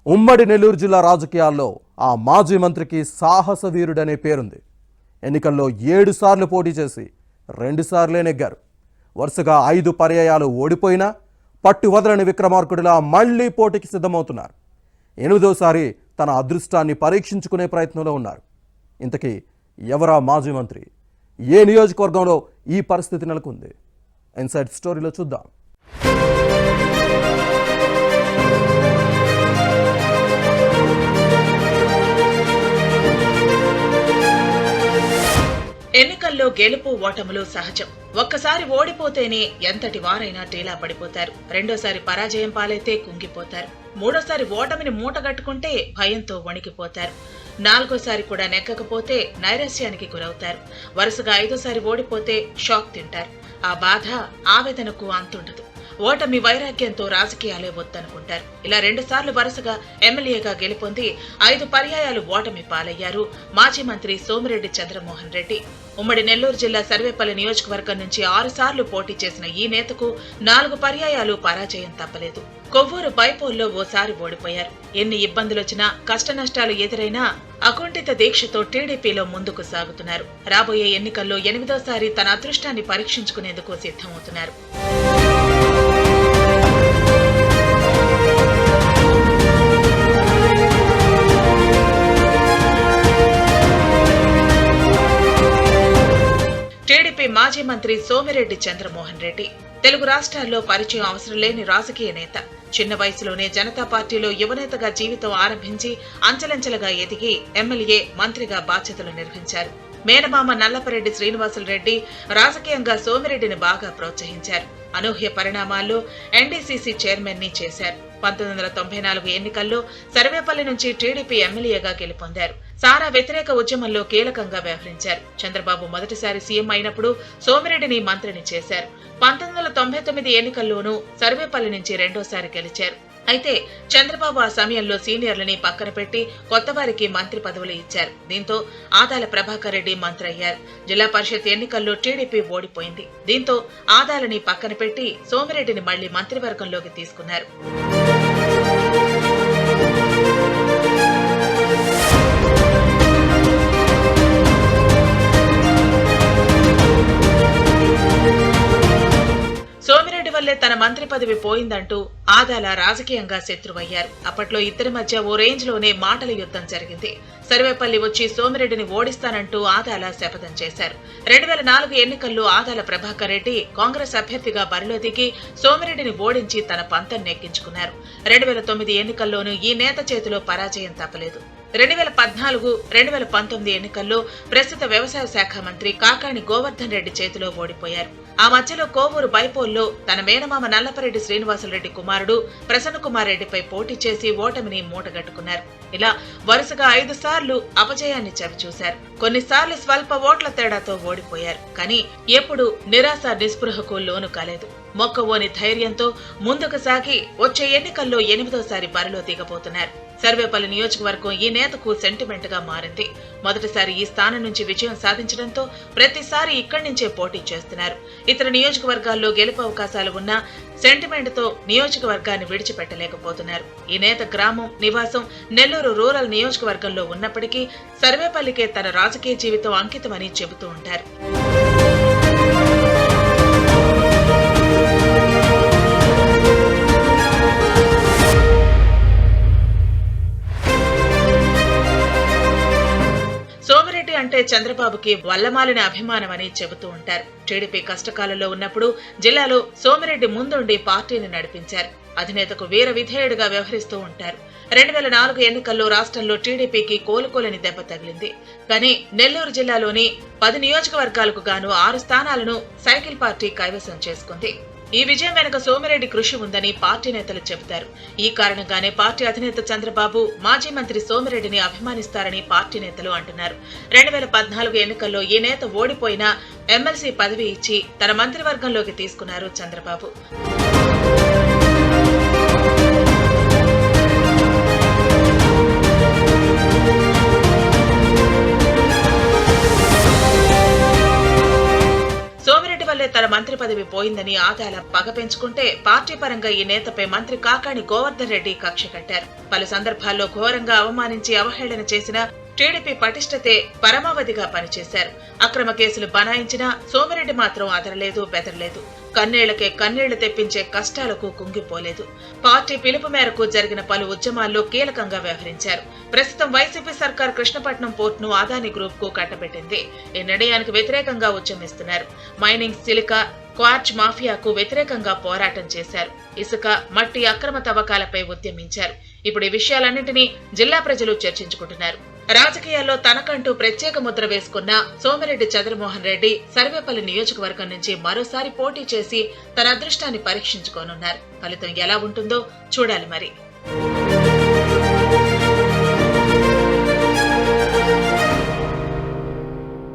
ఉమ్మడి నెల్లూరు జిల్లా రాజకీయాల్లో ఆ మాజీ మంత్రికి సాహస వీరుడనే పేరుంది. ఎన్నికల్లో 7 సార్లు పోటీ చేసి 2 సార్లే నెగ్గారు. వరుసగా 5 పర్యాయాలు ఓడిపోయినా పట్టు వదలని విక్రమార్కుడిలా మళ్లీ పోటీకి సిద్ధమవుతున్నారు. 8వ సారి తన అదృష్టాన్ని పరీక్షించుకునే ప్రయత్నంలో ఉన్నారు. ఇంతకీ ఎవరా మాజీ మంత్రి? ఏ నియోజకవర్గంలో ఈ పరిస్థితి నెలకొంది? ఇన్సైడ్ స్టోరీలో చూద్దాం. ఎన్నికల్లో గెలుపు ఓటములు సహజం. ఒక్కసారి ఓడిపోతేనే ఎంతటి వారైనా టీలా పడిపోతారు. రెండోసారి పరాజయం పాలైతే కుంగిపోతారు. మూడోసారి ఓటమిని మూటగట్టుకుంటే భయంతో వణికిపోతారు. 4వ సారి కూడా నెగ్గకపోతే నైరాశ్యానికి గురవుతారు. వరుసగా 5వ సారి ఓడిపోతే షాక్ తింటారు. ఆ బాధ ఆవేదనకు అంతుండదు. ఓటమి వైరాగ్యంతో రాజకీయాలే వద్దనుకుంటారు. ఇలా 2 సార్లు వరుసగా ఎమ్మెల్యేగా గెలుపొంది 5 పర్యాయాలు ఓటమి పాలయ్యారు మాజీ మంత్రి సోమిరెడ్డి చంద్రమోహన్ రెడ్డి. ఉమ్మడి నెల్లూరు జిల్లా సర్వేపల్లి నియోజకవర్గం నుంచి 6 సార్లు పోటీ చేసిన ఈ నేతకు 4 పర్యాయాలు పరాజయం తప్పలేదు. కొవ్వూరు బైపోల్లో ఓసారి ఓడిపోయారు. ఎన్ని ఇబ్బందులొచ్చినా కష్టనష్టాలు ఎదురైనా అకుంఠిత దీక్షతో టీడీపీలో ముందుకు సాగుతున్నారు. రాబోయే ఎన్నికల్లో 8వ సారి తన అదృష్టాన్ని పరీక్షించుకునేందుకు సిద్ధమవుతున్నారు. టీడీపీ మాజీ మంత్రి సోమిరెడ్డి చంద్రమోహన్ రెడ్డి తెలుగు రాష్ట్రాల్లో పరిచయం అవసరం లేని రాజకీయ నేత. చిన్న వయసులోనే జనతా పార్టీలో యువనేతగా జీవితం ఆరంభించి అంచెలంచెలుగా ఎదిగి ఎమ్మెల్యే, మంత్రిగా బాధ్యతలు నిర్వహించారు. మేనమామ నల్లపరెడ్డి శ్రీనివాసులు రెడ్డి రాజకీయంగా సోమిరెడ్డిని బాగా ప్రోత్సహించారు. అనూహ్య పరిణామాల్లో ఎన్డీసీసీ చైర్మన్ ని చేశారు. 1994 ఎన్నికల్లో సర్వేపల్లి నుంచి టీడీపీ ఎమ్మెల్యేగా గెలుపొందారు. సారా వ్యతిరేక ఉద్యమంలో కీలకంగా వ్యవహరించారు. చంద్రబాబు మొదటిసారి సీఎం అయినప్పుడు సోమిరెడ్డిని మంత్రిని చేశారు. 1999 ఎన్నికల్లోనూ సర్వేపల్లి నుంచి 2వ సారి గెలిచారు. అయితే చంద్రబాబు ఆ సమయంలో సీనియర్లని పక్కన పెట్టి కొత్త వారికి మంత్రి పదవులు ఇచ్చారు. దీంతో ఆదాల ప్రభాకర్ రెడ్డి మంత్రి అయ్యారు. జిల్లా పరిషత్ ఎన్నికల్లో టీడీపీ ఓడిపోయింది. దీంతో ఆదాలని పక్కన పెట్టి సోమిరెడ్డిని మళ్లీ మంత్రివర్గంలోకి తీసుకున్నారు. సోమిరెడ్డి వల్లే తన మంత్రి పదవి పోయిందంటూ ఆదాల రాజకీయంగా శత్రువయ్యారు. అప్పట్లో ఇద్దరి మధ్య ఓ రేంజ్ లోనే మాటల యుద్ధం జరిగింది. సర్వేపల్లి వచ్చి సోమిరెడ్డిని ఓడిస్తానంటూ ఆదాల శపథం చేశారు. 2004 ఎన్నికల్లో ఆదాల ప్రభాకర్ రెడ్డి కాంగ్రెస్ అభ్యర్థిగా బరిలో దిగి సోమిరెడ్డిని ఓడించి తన పంతం నెగ్గించుకున్నారు. 2009 ఎన్నికల్లోనూ ఈ నేత చేతిలో పరాజయం తప్పలేదు. 2014, 2019 ఎన్నికల్లో ప్రస్తుత వ్యవసాయ శాఖ మంత్రి కాకాణి గోవర్ధన్ రెడ్డి చేతిలో ఓడిపోయారు. ఆ మధ్యలో కోవూరు బైపోల్లో తన మేనమామ నల్లపరెడ్డి శ్రీనివాసులరెడ్డి కుమారుడు ప్రసన్న కుమార్ రెడ్డిపై పోటీ చేసి ఓటమిని మూటగట్టుకున్నారు. ఇలా వరుసగా 5 సార్లు అపజయాన్ని చవిచూశారు. కొన్నిసార్లు స్వల్ప ఓట్ల తేడాతో ఓడిపోయారు. కానీ ఎప్పుడు నిరాశ నిస్పృహకు లోను కాలేదు. మొక్కవోని ధైర్యంతో ముందుకు సాగి వచ్చే ఎన్నికల్లో 8వ సారి బరిలో దిగబోతున్నారు. సర్వేపల్లి నియోజకవర్గం ఈ నేతకు సెంటిమెంట్ గా మారింది. మొదటిసారి ఈ స్థానం నుంచి విజయం సాధించడంతో ప్రతిసారి ఇక్కడి నుంచే పోటీ చేస్తున్నారు. ఇతర నియోజకవర్గాల్లో గెలుపు అవకాశాలు ఉన్నా సెంటిమెంట్ తో నియోజకవర్గాన్ని విడిచిపెట్టలేకపోతున్నారు. ఈ నేత గ్రామం, నివాసం నెల్లూరు రూరల్ నియోజకవర్గంలో ఉన్నప్పటికీ సర్వేపల్లికే తన రాజకీయ జీవితం అంకితమని చెబుతూ ఉంటారు. సోమిరెడ్డి అంటే చంద్రబాబుకి వల్లమాలిన అభిమానమని చెబుతూ ఉంటారు. టీడీపీ కష్టకాలంలో ఉన్నప్పుడు జిల్లాలో సోమిరెడ్డి ముందుండి పార్టీని నడిపించారు. అధినేతకు వీర విధేయుడిగా వ్యవహరిస్తూ ఉంటారు. 2004 ఎన్నికల్లో రాష్ట్రంలో టీడీపీకి కోలుకోలేని దెబ్బ తగిలింది. కానీ నెల్లూరు జిల్లాలోని 10 నియోజకవర్గాలకు గాను 6 స్థానాలను సైకిల్ పార్టీ కైవసం చేసుకుంది. ఈ విజయం వెనుక సోమిరెడ్డి కృషి ఉందని పార్టీ నేతలు చెబుతారు. ఈ కారణంగానే పార్టీ అధినేత చంద్రబాబు మాజీ మంత్రి సోమిరెడ్డిని అభిమానిస్తారని పార్టీ నేతలు అంటున్నారు. 2014 ఎన్నికల్లో ఈ నేత ఓడిపోయినా ఎమ్మెల్సీ పదవి ఇచ్చి తన మంత్రివర్గంలోకి తీసుకున్నారు చంద్రబాబు. సోమిరెడ్డి వల్లే తన మంత్రి పదవి పదవి పోయిందని ఆదాల పగ పెంచుకుంటే పార్టీ పరంగా ఈ నేతపై మంత్రి కాకాణి గోవర్ధన్ రెడ్డి కక్ష కట్టారు. పలు సందర్భాల్లో ఘోరంగా అవమానించి అవహేళన చేసిన టీడీపీ పటిష్టతే పరమావధిగా పనిచేశారు. అక్రమ కేసులు బనాయించినా సోమిరెడ్డి మాత్రం అదరలేదు బెదరలేదు. కన్నేళ్లకే కన్నీళ్లు తెప్పించే కష్టాలకు కుంగిపోలేదు. పార్టీ పిలుపు మేరకు జరిగిన పలు ఉద్యమాల్లో కీలకంగా వ్యవహరించారు. ప్రస్తుతం వైసీపీ సర్కార్ కృష్ణపట్నం పోర్టును అదానీ గ్రూప్ కు కట్టబెట్టింది. ఈ నిర్ణయానికి వ్యతిరేకంగా ఉద్యమిస్తున్నారు. మైనింగ్, సిలికా, క్వార్జ్ మాఫియాకు వ్యతిరేకంగా పోరాటం చేశారు. ఇసుక, మట్టి అక్రమ తవ్వకాలపై ఉద్యమించారు. ఇప్పుడు ఈ విషయాలన్నింటినీ జిల్లా ప్రజలు చర్చించుకుంటున్నారు. రాజకీయాల్లో తనకంటూ ప్రత్యేక ముద్ర వేసుకున్న సోమిరెడ్డి చంద్రమోహన్ రెడ్డి సర్వేపల్లి నియోజకవర్గం నుంచి మరోసారి పోటీ చేసి తన అదృష్టాన్ని పరీక్షించుకోనున్నారు. ఫలితం ఎలా ఉంటుందో చూడాలి మరి.